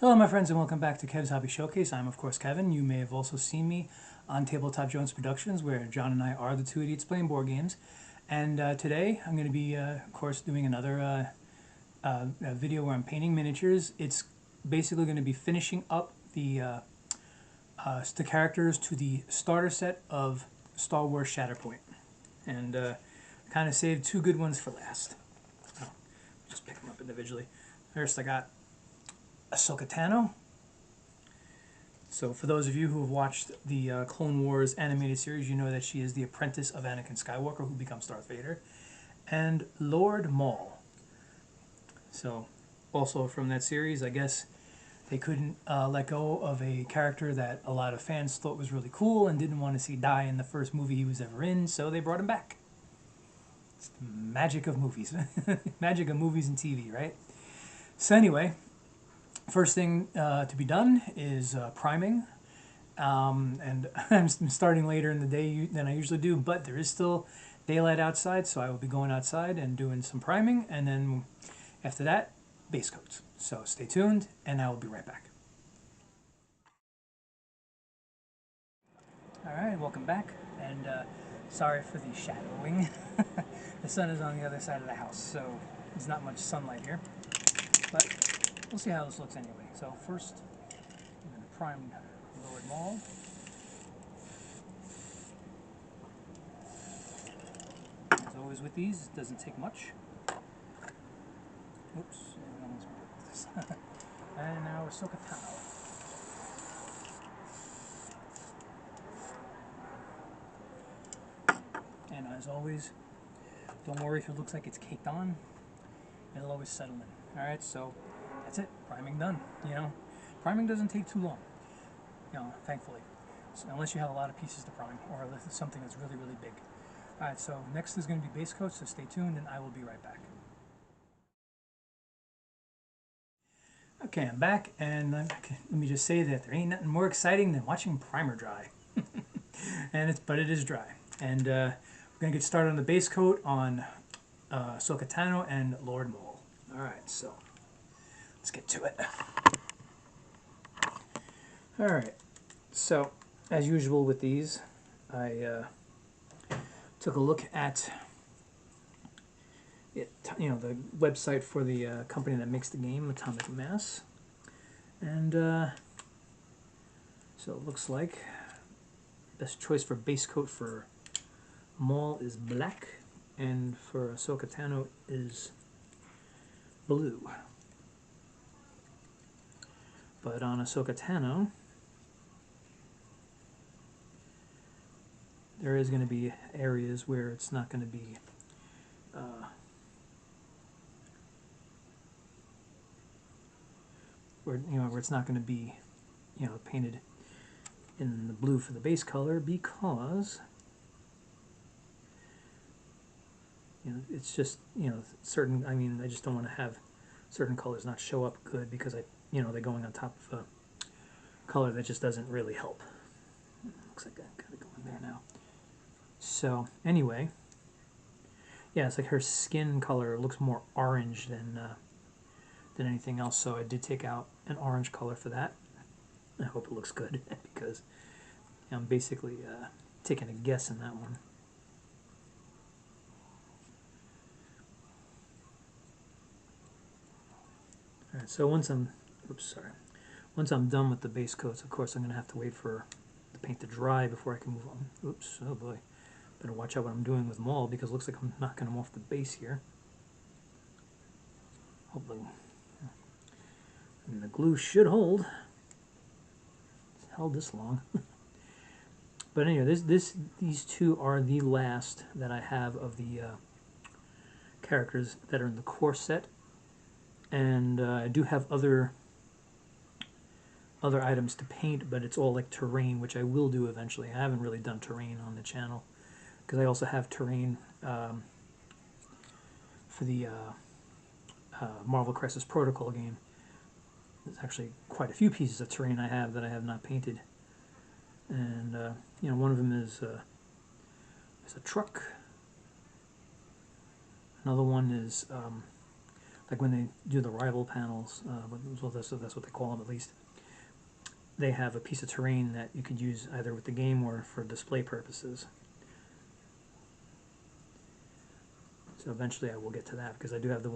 Hello my friends and welcome back to Kev's Hobby Showcase. I'm of course Kevin. You may have also seen me on Tabletop Jones Productions where John and I are the two idiots playing board games. And today I'm going to be of course doing another video where I'm painting miniatures. It's basically going to be finishing up the characters to the starter set of Star Wars Shatterpoint. And kind of saved two good ones for last. Oh, just pick them up individually. First I got Asoka Tano. So for those of you who have watched the Clone Wars animated series, you know that she is the apprentice of Anakin Skywalker who becomes Darth Vader. And Lord Maul. So also from that series, I guess they couldn't let go of a character that a lot of fans thought was really cool and didn't want to see die in the first movie he was ever in, so they brought him back. It's the magic of movies. Magic of movies and TV, right? So anyway, first thing to be done is priming, and I'm starting later in the day than I usually do, but there is still daylight outside, so I will be going outside and doing some priming, and then after that, base coats. So stay tuned, and I will be right back. Alright, welcome back, and sorry for the shadowing. The sun is on the other side of the house, so there's not much sunlight here, but we'll see how this looks anyway. So first, I'm going to prime Lord Maul. As always with these, it doesn't take much. Oops, I almost broke this. And now Asoka Tano. And as always, don't worry if it looks like it's caked on. It'll always settle in. Alright, so that's it. Priming done. You know, priming doesn't take too long. You know, thankfully. So unless you have a lot of pieces to prime or something that's really, really big. Alright, so next is going to be base coat, so stay tuned and I will be right back. Okay, I'm back, and let me just say that there ain't nothing more exciting than watching primer dry. But it is dry. And we're going to get started on the base coat on Asoka Tano and Lord Maul. Alright, so let's get to it. Alright, so as usual with these, I took a look at it, the website for the company that makes the game, Atomic Mass, and so it looks like best choice for base coat for Maul is black, and for Asoka Tano is blue. But on Asoka Tano, there is going to be areas where it's not going to be where it's not going to be painted in the blue for the base color, because it's just certain. I mean, I just don't want to have certain colors not show up good because they're going on top of a color that just doesn't really help. Looks like I got it going there now. So anyway, yeah, it's like her skin color looks more orange than anything else. So I did take out an orange color for that. I hope it looks good because I'm basically taking a guess in that one. All right, so once I'm done with the base coats, of course I'm going to have to wait for the paint to dry before I can move on. Oops, oh boy. Better watch out what I'm doing with Maul because it looks like I'm knocking him off the base here. Hopefully. And the glue should hold. It's held this long. But anyway, these two are the last that I have of the characters that are in the core set. And I do have other items to paint, but it's all like terrain, which I will do eventually. I haven't really done terrain on the channel because I also have terrain for the Marvel Crisis Protocol game. There's actually quite a few pieces of terrain I have that I have not painted, and one of them is a truck. Another one is like when they do the rival panels, well, that's what they call them at least. They have a piece of terrain that you could use either with the game or for display purposes. So eventually I will get to that because I do have the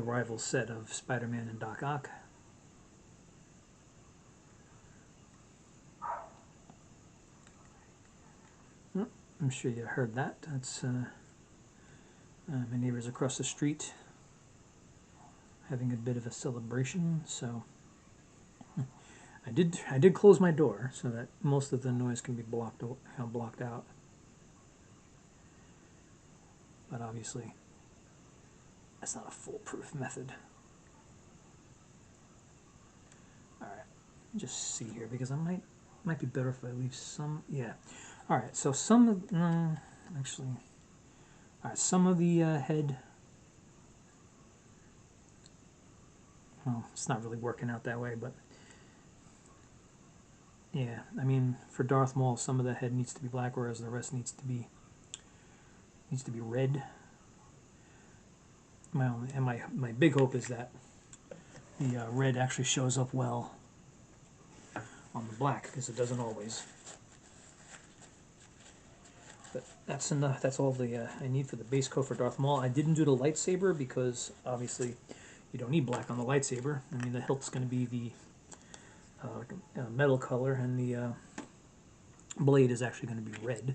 rival set of Spider-Man and Doc Ock. Oh, I'm sure you heard that. That's my neighbors across the street having a bit of a celebration. So I did close my door so that most of the noise can be blocked out. But obviously, that's not a foolproof method. All right, just see here because I might be better if I leave some. Yeah. All right. So some of actually, all right. Some of the head. Well, it's not really working out that way, but yeah. I mean, for Darth Maul, some of the head needs to be black, whereas the rest needs to be red. My big hope is that the red actually shows up well on the black, because it doesn't always. But that's enough. That's all the I need for the base coat for Darth Maul. I didn't do the lightsaber because obviously you don't need black on the lightsaber. I mean, the hilt's going to be the metal color, and the blade is actually going to be red.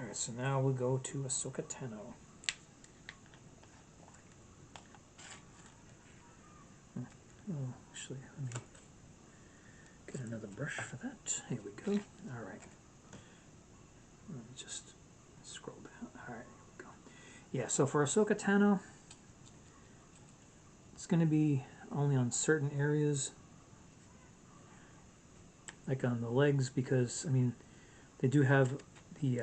Alright, so now we'll go to Asoka Tano. Oh, actually, let me get another brush for that. Here we go. Alright. Let me just scroll down. Alright, here we go. Yeah, so for Asoka Tano, it's going to be only on certain areas, like on the legs, because, I mean, they do have the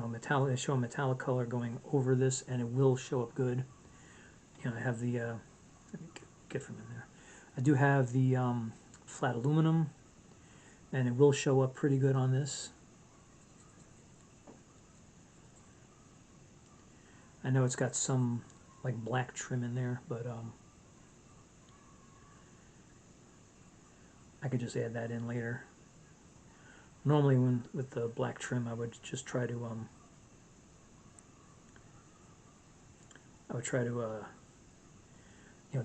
metallic. They show a metallic color going over this, and it will show up good. You know, I have the let me get from in there. I do have the flat aluminum, and it will show up pretty good on this. I know it's got some like black trim in there, but I could just add that in later. Normally, with the black trim, I would just try to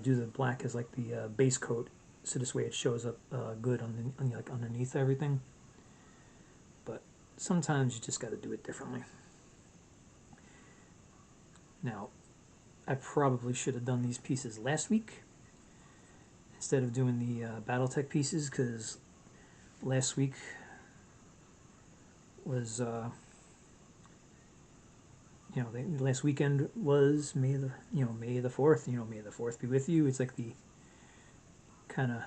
do the black as like the base coat, so this way it shows up good like underneath everything. But sometimes you just got to do it differently. Now, I probably should have done these pieces last week instead of doing the BattleTech pieces, because last week was last weekend was May the 4th. May the 4th be with you. It's like the kind of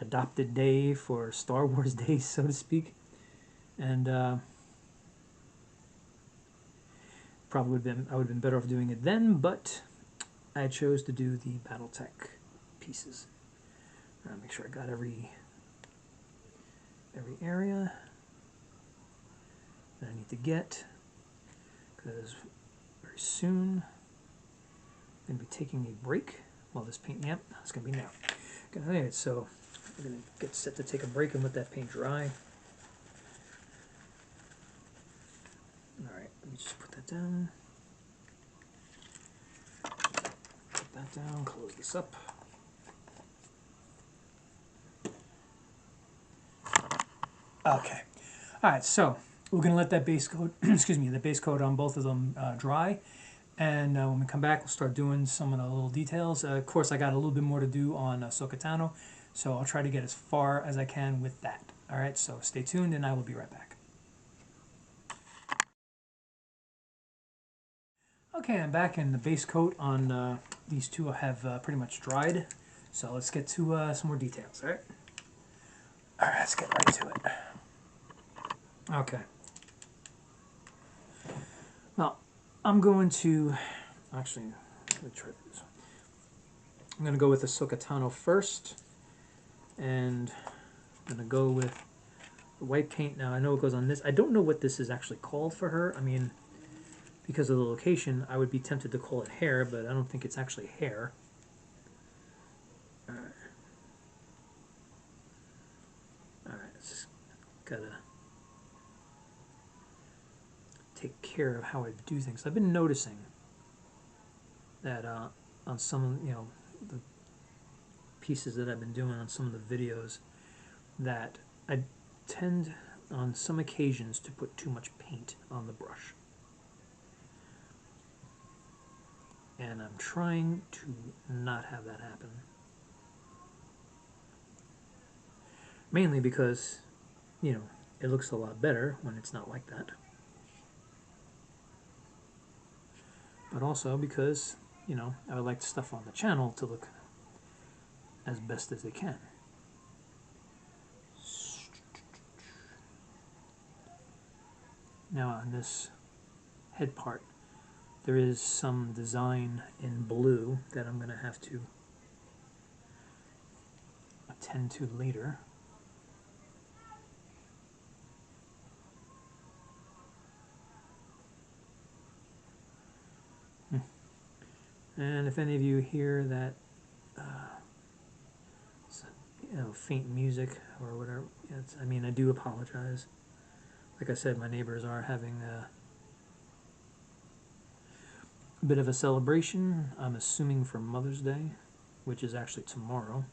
adopted day for Star Wars Day, so to speak, and probably I would have been better off doing it then, but I chose to do the BattleTech pieces. Make sure I got every area that I need to get, because very soon I'm going to be taking a break while this paint. Yep, it's going to be now. Okay, anyway, so we're going to get set to take a break and let that paint dry. Alright, let me just put that down. Put that down, close this up. Okay. Alright, so we're going to let that base coat, the base coat on both of them dry. And when we come back, we'll start doing some of the little details. Of course, I got a little bit more to do on Asoka Tano, so I'll try to get as far as I can with that. All right, so stay tuned, and I will be right back. Okay, I'm back, and the base coat on these two have pretty much dried. So let's get to some more details, all right? All right, let's get right to it. Okay. Well, I'm going to, actually, let me try this. I'm going to go with Asoka Tano first, and I'm going to go with The white paint, now I know it goes on this. I don't know what this is actually called for her. I mean, because of the location, I would be tempted to call it hair, but I don't think it's actually hair. Alright. Alright, just gotta take care of how I do things. I've been noticing that on some, the pieces that I've been doing on some of the videos, that I tend on some occasions to put too much paint on the brush. And I'm trying to not have that happen. Mainly because, it looks a lot better when it's not like that. But also because, I would like the stuff on the channel to look as best as they can. Now on this head part, there is some design in blue that I'm going to have to attend to later. And if any of you hear that, faint music or whatever, I do apologize. Like I said, my neighbors are having a bit of a celebration, I'm assuming for Mother's Day, which is actually tomorrow.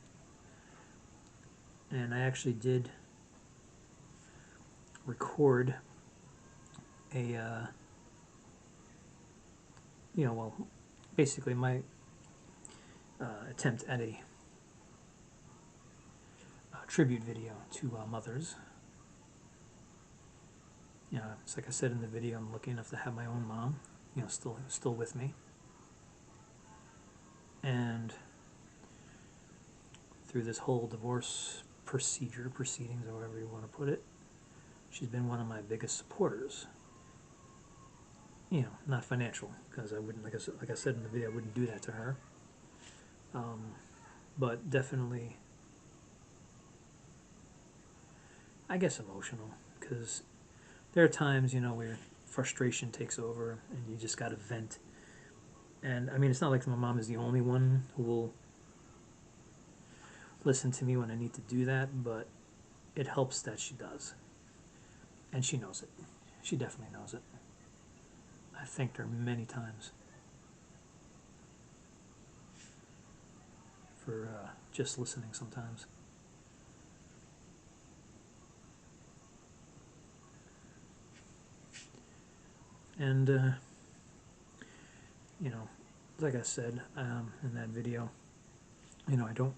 And I actually did record a, basically my attempt at a tribute video to mothers. It's like I said in the video, I'm lucky enough to have my own mom, still with me. And through this whole divorce proceedings, however you want to put it, she's been one of my biggest supporters. Not financial, because I wouldn't, like I said in the video, I wouldn't do that to her. But definitely, I guess, emotional, because there are times, where frustration takes over and you just got to vent. And it's not like my mom is the only one who will listen to me when I need to do that, but it helps that she does. And she knows it. She definitely knows it. I thanked her many times for just listening sometimes. And, like I said in that video, I don't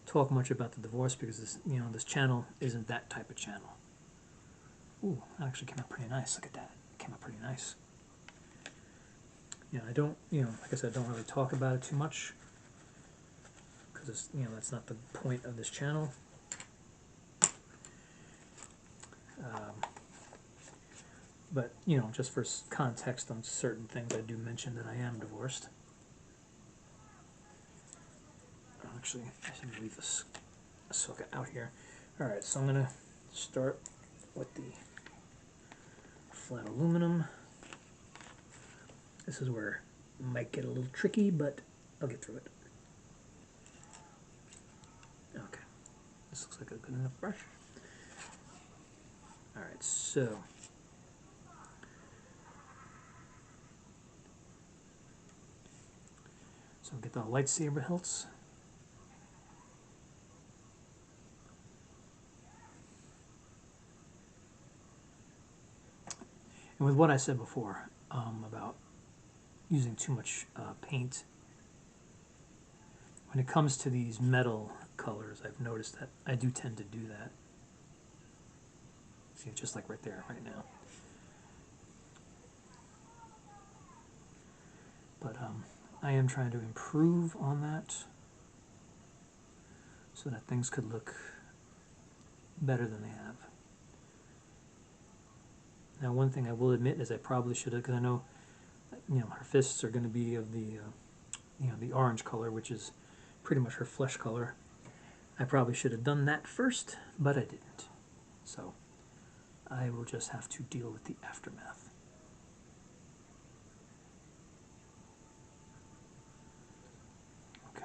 talk much about the divorce because this channel isn't that type of channel. Ooh, that actually came out pretty nice. Look at that. It came out pretty nice. I don't, like I said, I don't really talk about it too much because, that's not the point of this channel. But, just for context on certain things, I do mention that I am divorced. Actually, I should leave this Asoka out here. Alright, so I'm going to start with the flat aluminum. This is where it might get a little tricky, but I'll get through it. Okay, this looks like a good enough brush. Alright, so get the lightsaber hilts. And with what I said before about using too much paint, when it comes to these metal colors, I've noticed that I do tend to do that. See, just like right there, right now. But I am trying to improve on that so that things could look better than they have. Now, one thing I will admit is I probably should have, because I know, her fists are going to be of the, the orange color, which is pretty much her flesh color. I probably should have done that first, but I didn't. So I will just have to deal with the aftermath. Okay.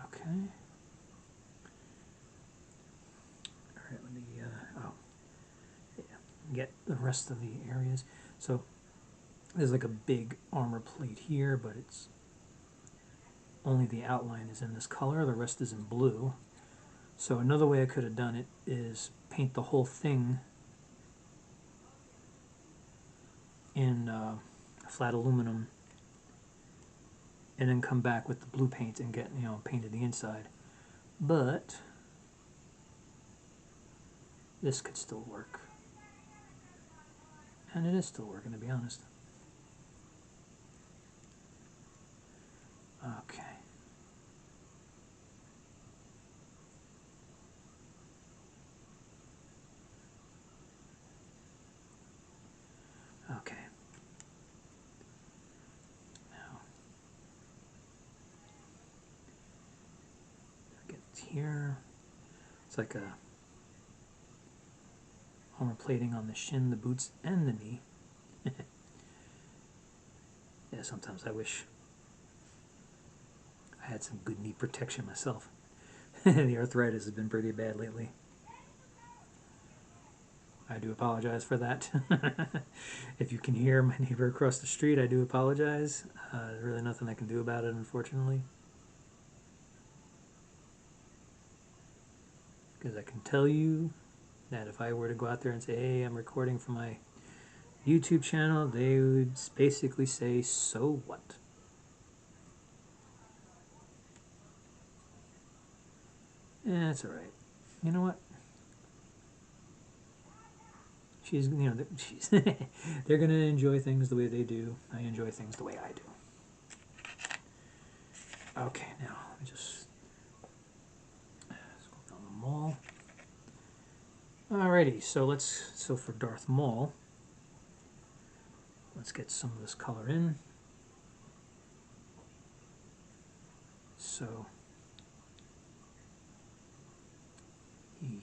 Okay. All right, let me, get the rest of the areas. So there's like a big armor plate here, but it's only the outline is in this color, the rest is in blue. So another way I could have done it is paint the whole thing in flat aluminum and then come back with the blue paint and get, painted the inside. But this could still work. And it is still working, to be honest. Okay. Okay. Now, get here. It's like a armor plating on the shin, the boots, and the knee. Yeah, sometimes I wish I had some good knee protection myself. The arthritis has been pretty bad lately. I do apologize for that. If you can hear my neighbor across the street, I do apologize. There's really nothing I can do about it, unfortunately. Because I can tell you that if I were to go out there and say, hey, I'm recording for my YouTube channel, they would basically say, so what? Eh, it's alright. You know what? She's, she's they're going to enjoy things the way they do. I enjoy things the way I do. Okay, now let me just scroll down the Maul. Alrighty, so for Darth Maul, let's get some of this color in. So the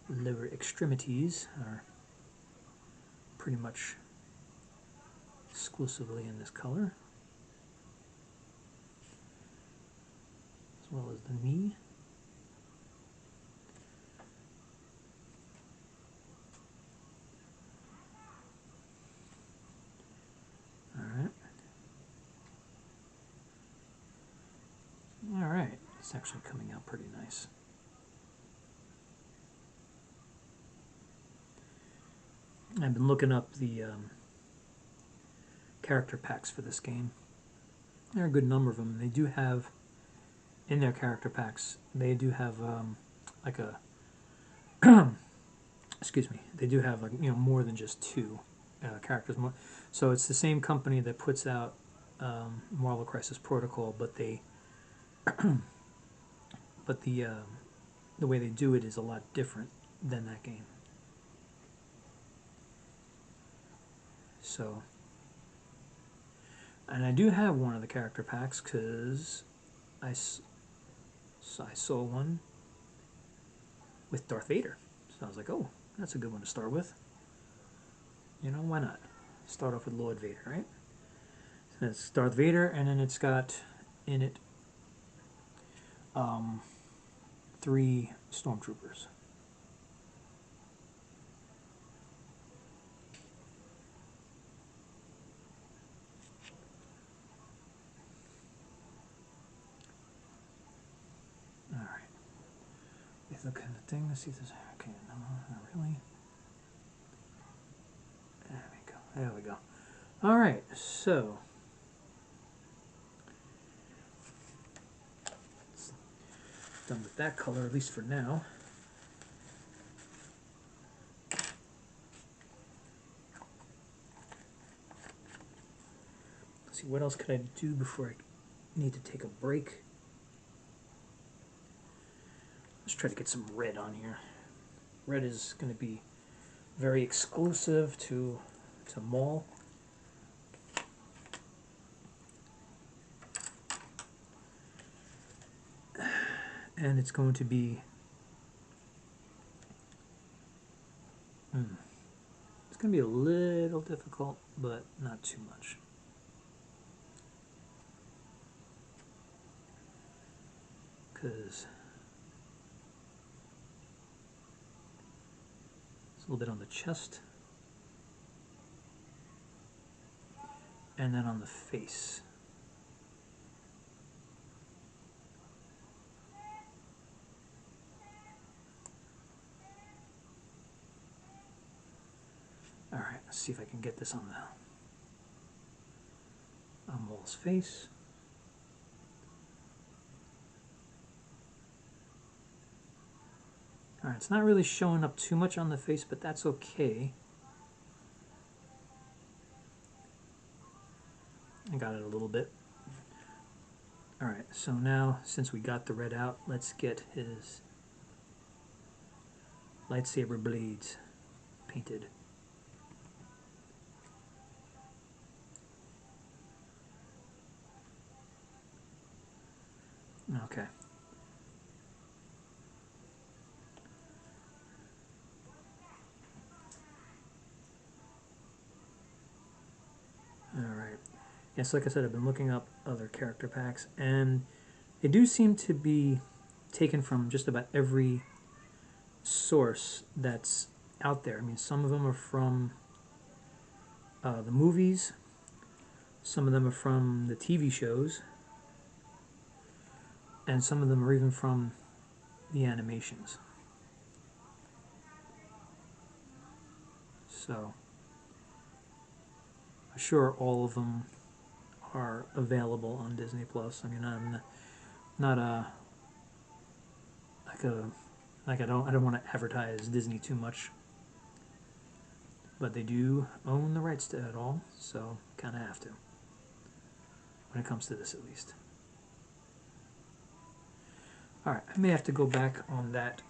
lower extremities are pretty much exclusively in this color, as well as the knee. Alright. Alright, it's actually coming out pretty nice. I've been looking up the character packs for this game. There are a good number of them. They do have, in their character packs, they do have like a, excuse me, they do have like, more than just two characters. More, so it's the same company that puts out Marvel Crisis Protocol, but they, but the way they do it is a lot different than that game. So, and I do have one of the character packs because I saw one with Darth Vader. So I was like, oh, that's a good one to start with. Why not? Start off with Lord Vader, right? So it's Darth Vader, and then it's got in it 3 stormtroopers. Alright. With the kind of thing, let's see if there's, okay, no, not really. There we go. There we go. Alright, so done with that color, at least for now. Let's see, what else could I do before I need to take a break? Let's try to get some red on here. Red is going to be very exclusive to Maul. and it's going to be it's going to be a little difficult, but not too much. Because it's a little bit on the chest, and then on the face. Alright, let's see if I can get this on Maul's face. Alright, it's not really showing up too much on the face, but that's okay. I got it a little bit. Alright, so now, since we got the red out, let's get his lightsaber blades painted. Okay. Alright. Yes, like I said, I've been looking up other character packs, and they do seem to be taken from just about every source that's out there. I mean, some of them are from the movies, some of them are from the TV shows, and some of them are even from the animations. So, I'm sure all of them are available on Disney Plus. I mean, I'm not I don't want to advertise Disney too much, but they do own the rights to it all, so kind of have to when it comes to this, at least. All right, I may have to go back on that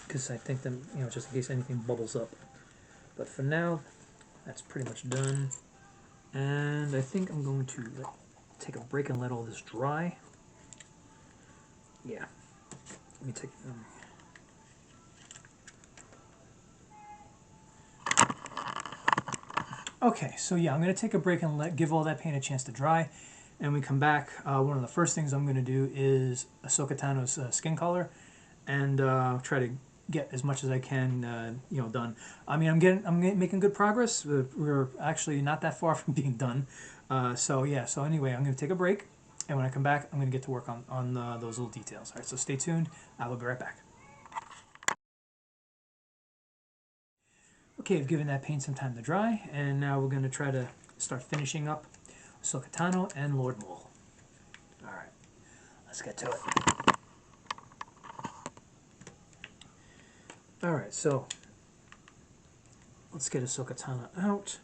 because I think that, you know, just in case anything bubbles up. But for now, that's pretty much done. And I think I'm going to take a break and let all this dry. Yeah. Let me take... Okay, so yeah, I'm going to take a break and give all that paint a chance to dry. And when we come back, one of the first things I'm going to do is Asoka Tano's skin color, and try to get as much as I can, you know, done. I mean, I'm making good progress. We're actually not that far from being done. So yeah. So anyway, I'm going to take a break, and when I come back, I'm going to get to work on those little details. All right. So stay tuned. I will be right back. Okay, I've given that paint some time to dry, and now we're going to try to start finishing up Asoka Tano and Lord Maul. All right. Let's get to it. Alright, so let's get Asoka Tano out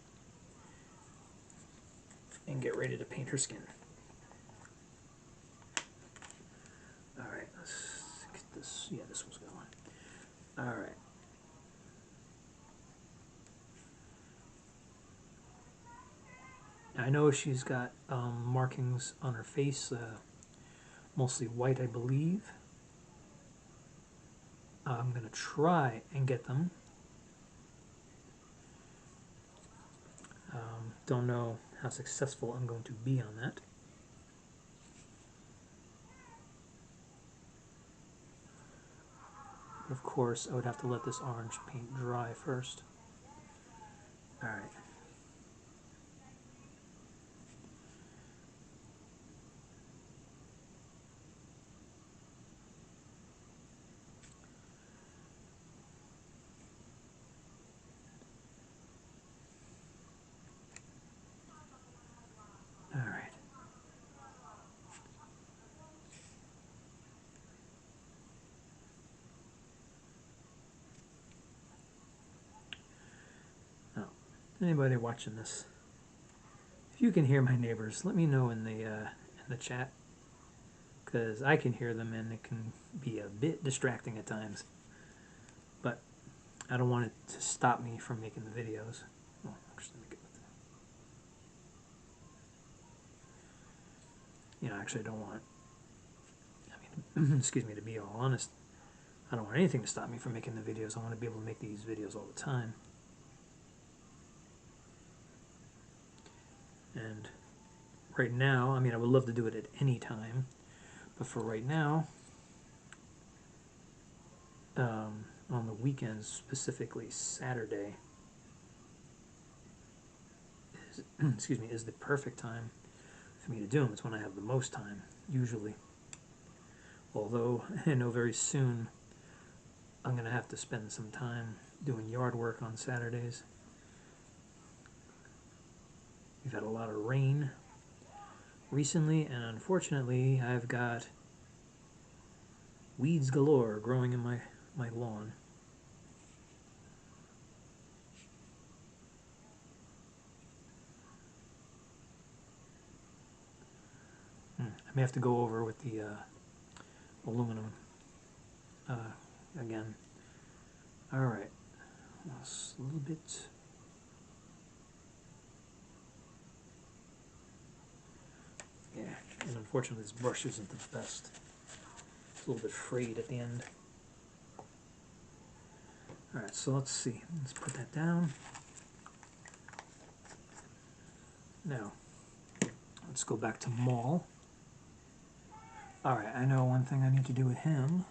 and get ready to paint her skin. Alright, let's get this. Yeah, this one's going. Alright. I know she's got markings on her face, mostly white, I believe. I'm going to try and get them. Don't know how successful I'm going to be on that. Of course, I would have to let this orange paint dry first. Alright. Alright. Now, anybody watching this, if you can hear my neighbors, let me know in the chat, because I can hear them and it can be a bit distracting at times. But I don't want it to stop me from making the videos. Well, actually, you know, actually, I don't want. I mean, excuse me, to be all honest, I don't want anything to stop me from making the videos. I want to be able to make these videos all the time. And right now, I mean, I would love to do it at any time, but for right now, on the weekends, specifically Saturday, is, excuse me, is the perfect time for me to do them. It's when I have the most time, usually. Although I know very soon I'm going to have to spend some time doing yard work on Saturdays. We've had a lot of rain recently, and unfortunately I've got weeds galore growing in my lawn. I may have to go over with the aluminum again. Alright, a little bit. Yeah, and unfortunately this brush isn't the best. It's a little bit frayed at the end. Alright, so let's see. Let's put that down. Now, let's go back to Maul. Alright, I know one thing I need to do with him.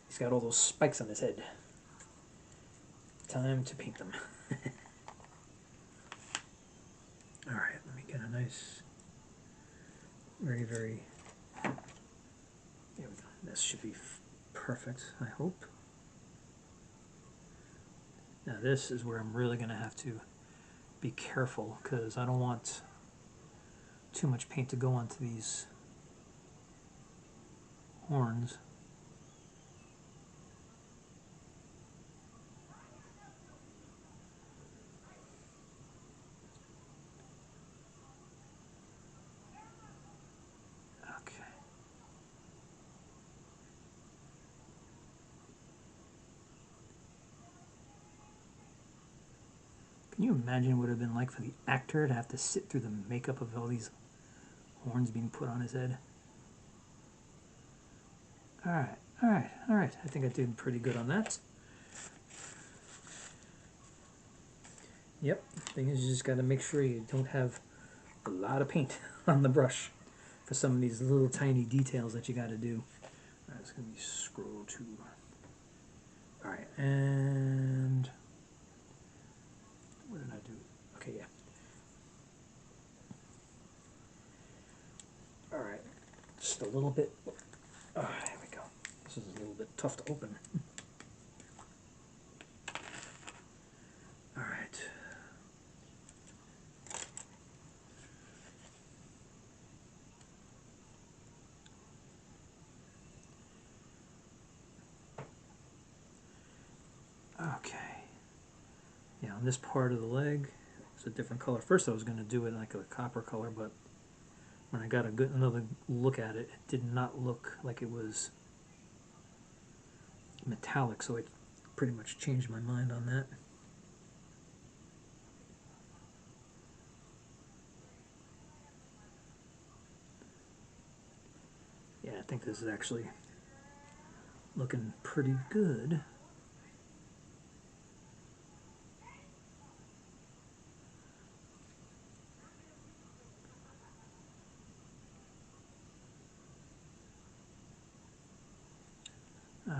He's got all those spikes on his head. Time to paint them. Alright, let me get a nice, very, there we go. This should be perfect, I hope. Now this is where I'm really going to have to be careful, because I don't want too much paint to go onto these horns. Okay. Can you imagine what it would have been like for the actor to have to sit through the makeup of all these horns being put on his head? Alright, alright, alright. I think I did pretty good on that. Yep, thing is you just got to make sure you don't have a lot of paint on the brush for some of these little tiny details that you got to do. Alright, it's going to be scroll 2. Alright, and what did I do? Okay, yeah. Alright, just a little bit. Oh, there we go. This is a little bit tough to open. Alright. Okay. Yeah, on this part of the leg, it's a different color. First I was going to do it like a copper color, but when I got another look at it, it did not look like it was metallic, so I pretty much changed my mind on that. Yeah, I think this is actually looking pretty good.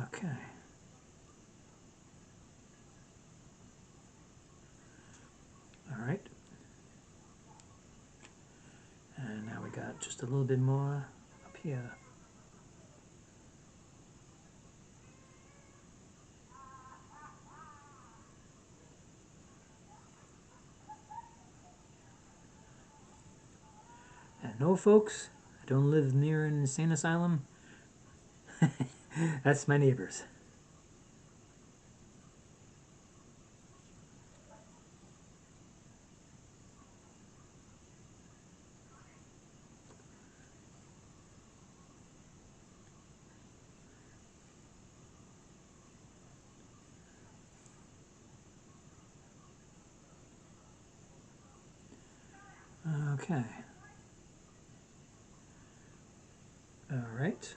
Okay. Alright. And now we got just a little bit more up here. And no, folks, I don't live near an insane asylum. That's my neighbors. Okay. Alright.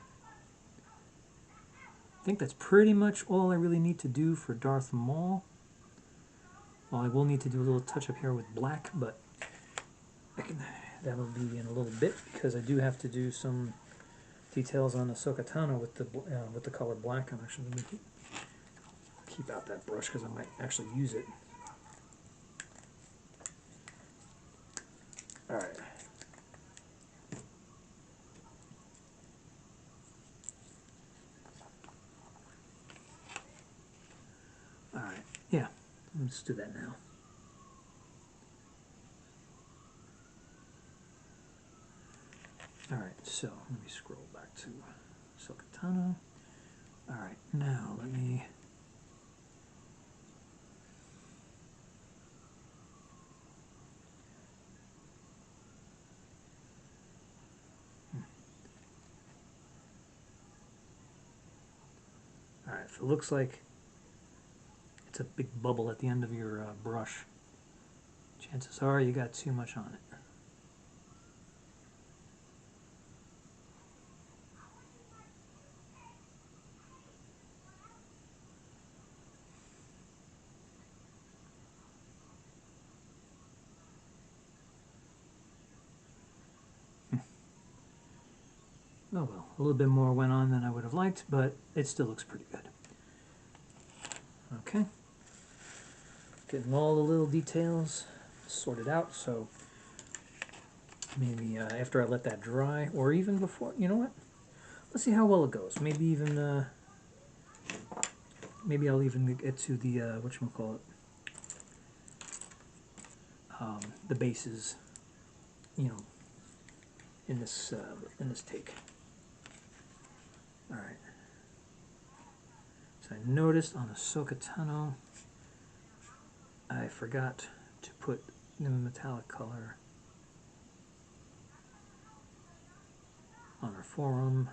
I think that's pretty much all I really need to do for Darth Maul. Well, I will need to do a little touch up here with black, but that'll be in a little bit because I do have to do some details on Asoka Tano with the color black. I'm actually going to keep out that brush because I might actually use it. Alright. Alright, yeah, let's do that now. Alright, so let me scroll back to Asoka Tano. Alright, now let me... Alright, if it looks like it's a big bubble at the end of your brush, chances are you got too much on it. Oh well, a little bit more went on than I would have liked, but it still looks pretty good. Okay. Getting all the little details sorted out, so maybe after I let that dry, or even before, you know what? Let's see how well it goes. Maybe even, maybe I'll even get to the, whatchamacallit, the bases, you know, in this take. Alright. So I noticed on Asoka Tano, I forgot to put the metallic color on our forearm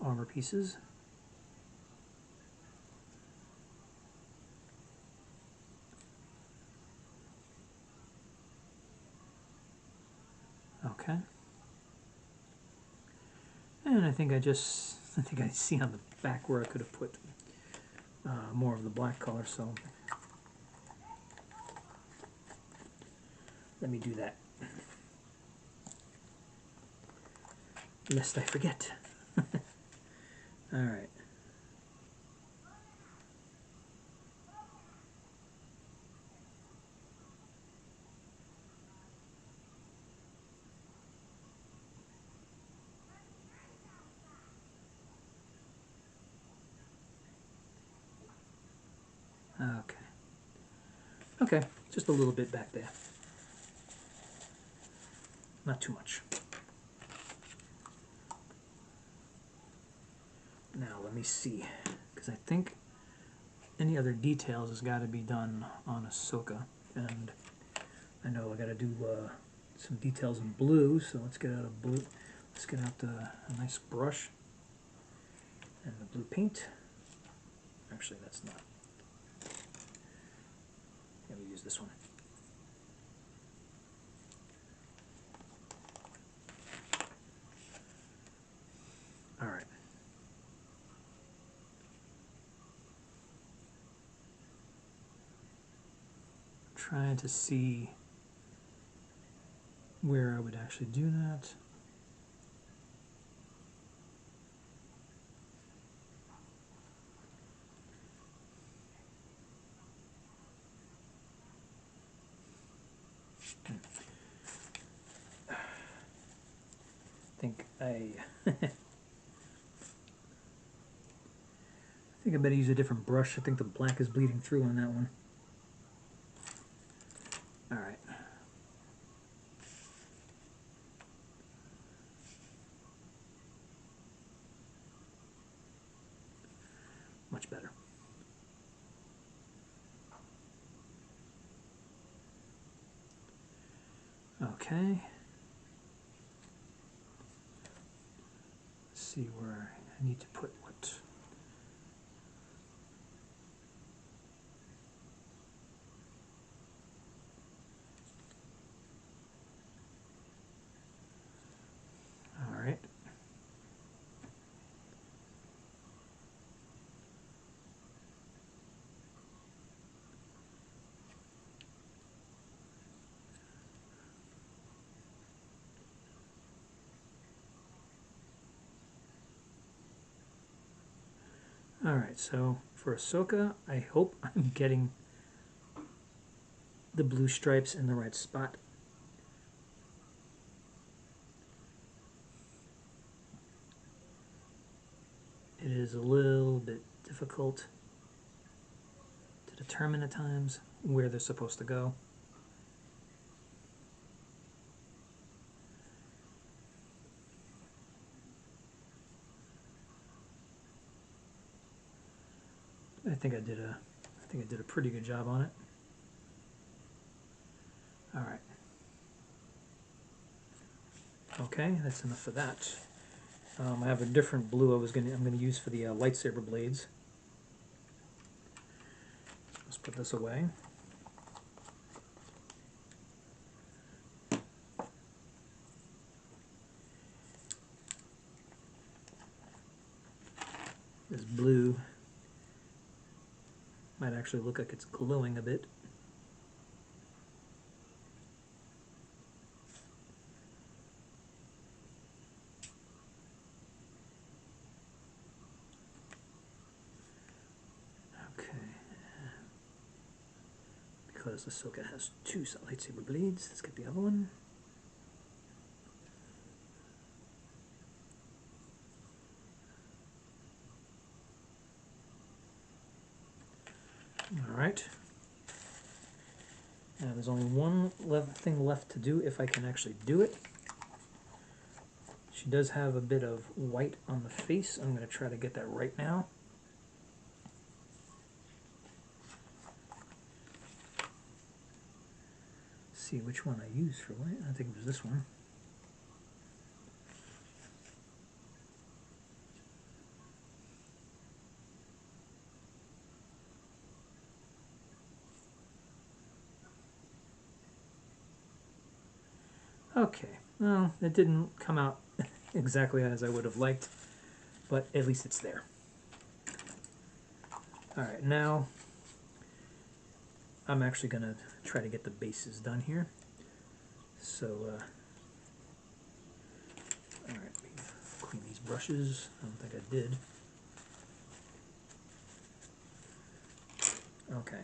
armor pieces. Okay. And I think I see on the back where I could have put more of the black color, so let me do that, lest I forget. Alright. Okay. Okay, just a little bit back there. Not too much. Now let me see, because I think any other details has got to be done on Asoka, and I know I got to do some details in blue, so let's get out a blue. Let's get out a nice brush and the blue paint. Actually, that's not. Let me use this one. All right. Trying to see where I would actually do that. I think I think I better use a different brush. I think the black is bleeding through on that one. All right. Much better. Okay. Let's see where I need to put what. Alright, so for Asoka, I hope I'm getting the blue stripes in the right spot. It is a little bit difficult to determine at times where they're supposed to go. I think I did a pretty good job on it. All right. Okay, that's enough of that. I have a different blue I'm gonna use for the lightsaber blades. Let's put this away. This blue might actually look like it's glowing a bit. Okay. Because Asoka has two lightsaber blades, let's get the other one. Alright. Now there's only one thing left to do if I can actually do it. She does have a bit of white on the face. I'm going to try to get that right now. See which one I used for white. I think it was this one. Okay, well, it didn't come out exactly as I would have liked, but at least it's there. Alright, now I'm actually going to try to get the bases done here. So, alright, clean these brushes. I don't think I did. Okay.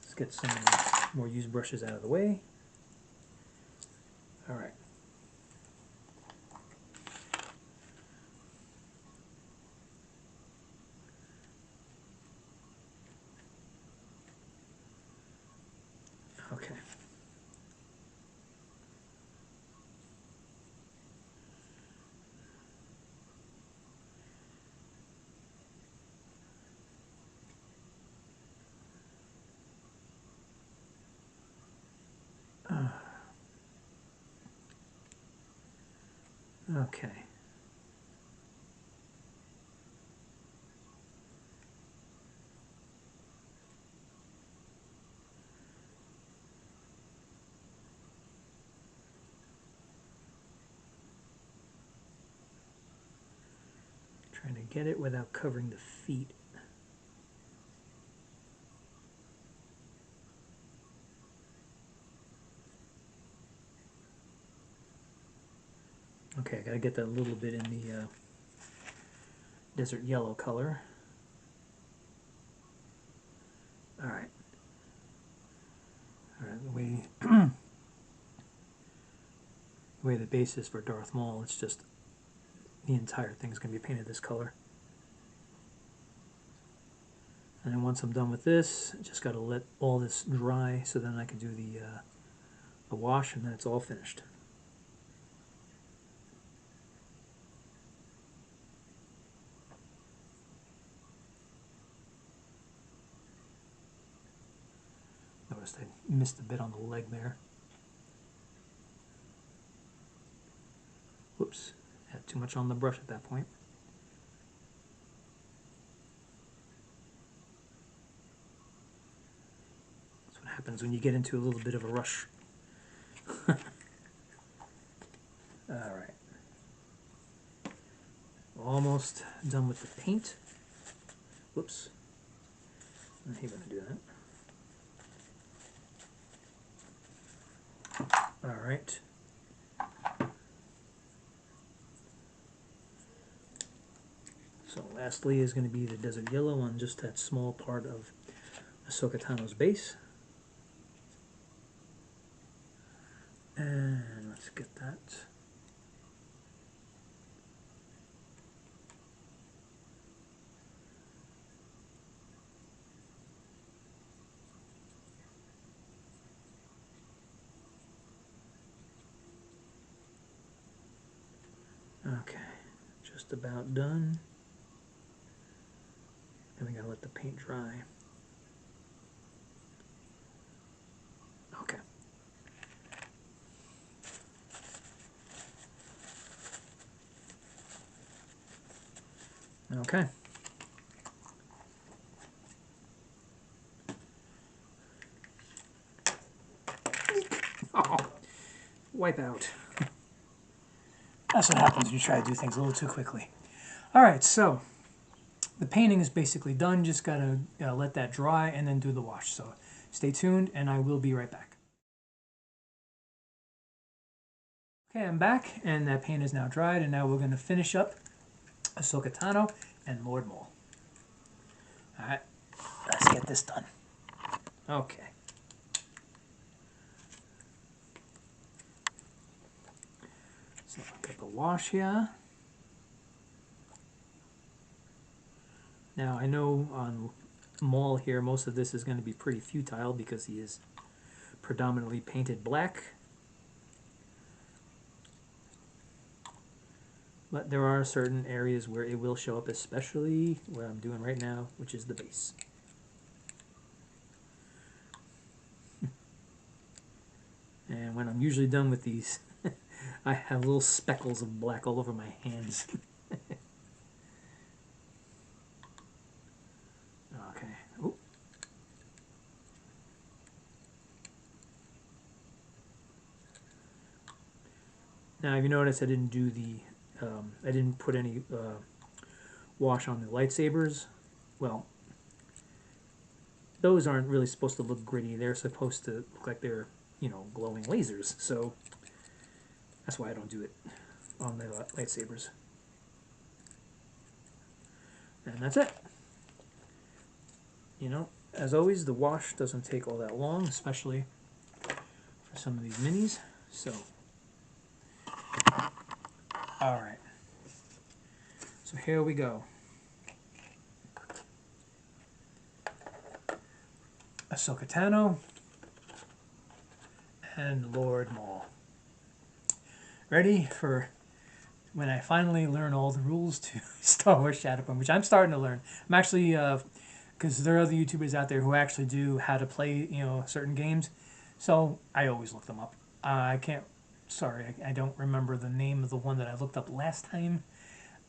Let's get some more used brushes out of the way. Alright. Okay. Okay. Trying to get it without covering the feet. Okay, I gotta get that a little bit in the desert yellow color. Alright. Alright, the way the base is for Darth Maul, it's just the entire thing's gonna be painted this color. And then once I'm done with this, I just gotta let all this dry so then I can do the wash, and then it's all finished. Noticed I missed a bit on the leg there. Whoops, had too much on the brush at that point. That's what happens when you get into a little bit of a rush. Alright. Almost done with the paint. Whoops. I hate when I do that. Alright. lastly is going to be the desert yellow on just that small part of Asoka Tano's base. And let's get that. Okay, just about done. And we gotta let the paint dry. Okay. Okay. Oh, wipe out. That's what happens when you try to do things a little too quickly. All right, so the painting is basically done. Just gotta let that dry and then do the wash. So stay tuned, and I will be right back. Okay, I'm back, and that paint is now dried, and now we're going to finish up Asoka Tano and Lord Maul. All right, let's get this done. Okay. So I'll get the wash here. Now I know on Maul here, most of this is going to be pretty futile because he is predominantly painted black. But there are certain areas where it will show up, especially what I'm doing right now, which is the base. And when I'm usually done with these, I have little speckles of black all over my hands. Okay. Ooh. Now, if you notice, I didn't do the, I didn't put any wash on the lightsabers. Well, those aren't really supposed to look gritty. They're supposed to look like they're, you know, glowing lasers. So that's why I don't do it on the lightsabers. And that's it. You know, as always, the wash doesn't take all that long, especially for some of these minis. So, all right. So here we go. Asoka Tano and Lord Maul. Ready for when I finally learn all the rules to Star Wars Shatterpoint, which I'm starting to learn. I'm actually, because there are other YouTubers out there who actually do how to play, you know, certain games. So I always look them up. I can't, sorry, I don't remember the name of the one that I looked up last time.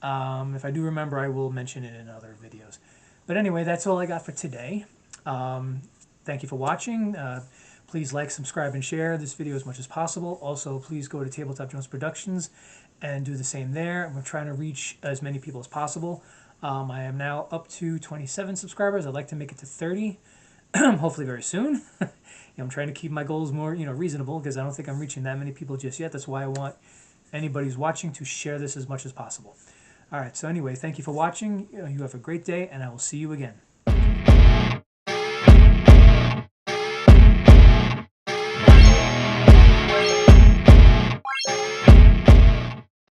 If I do remember, I will mention it in other videos. But anyway, that's all I got for today. Thank you for watching. Please like, subscribe, and share this video as much as possible. Also, please go to Tabletop Jones Productions and do the same there. We're trying to reach as many people as possible. I am now up to 27 subscribers. I'd like to make it to 30, hopefully very soon. I'm trying to keep my goals more, you know, reasonable because I don't think I'm reaching that many people just yet. That's why I want anybody who's watching to share this as much as possible. All right, so anyway, thank you for watching. You have a great day, and I will see you again.